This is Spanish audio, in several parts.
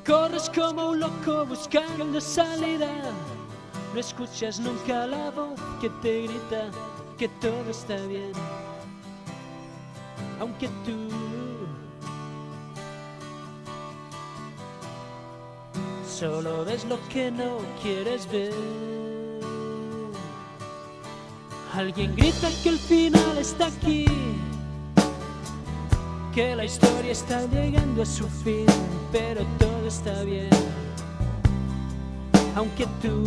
Corres como un loco buscando salida, no escuchas nunca la voz que te grita que todo está bien, aunque tú solo ves lo que no quieres ver. Alguien grita que el final está aquí, que la historia está llegando a su fin, pero todo está bien, aunque tú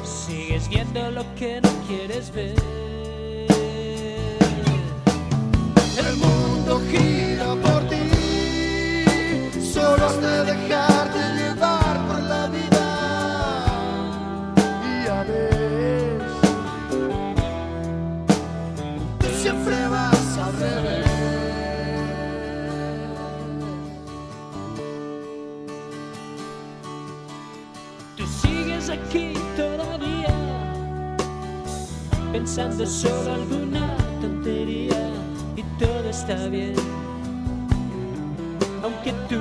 sigues viendo lo que no quieres ver. El mundo gira por ti, solo has de dejarte llevar por la vida. Y ya ves, tú siempre vas al revés. Tú sigues aquí todavía, pensando solo alguna tontería, y todo está bien, aunque tú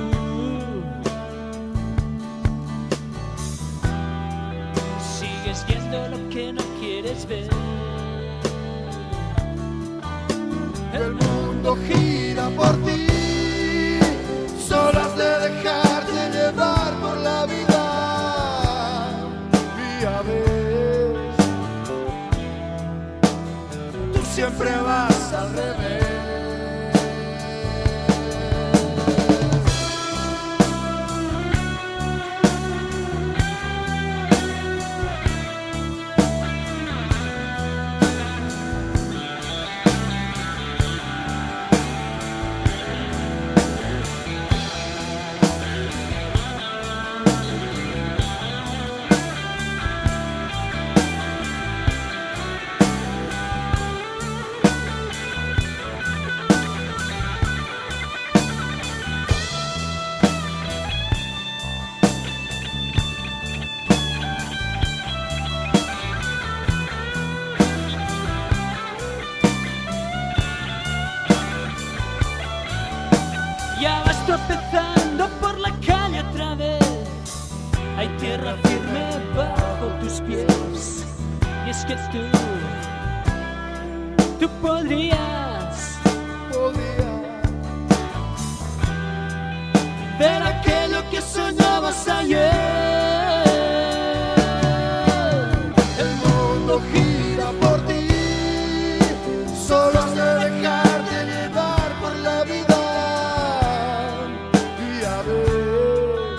sigues viendo lo que no quieres ver. El mundo gira por ti, solo has de dejarte llevar por la vida. Y ya ves, tú siempre vas al revés. Ya vas tropezando por la calle otra vez, hay tierra firme bajo tus pies, y es que tú podrías ver aquello que soñabas ayer. El mundo gira por ti, solo has de dejarte llevar por la vida. Y ya ves,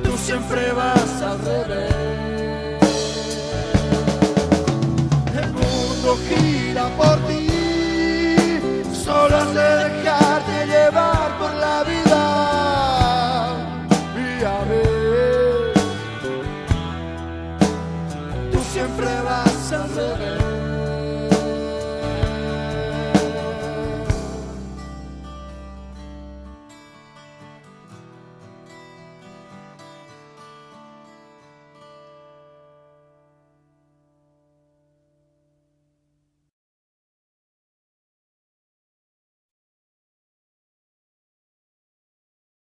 tú siempre vas al revés.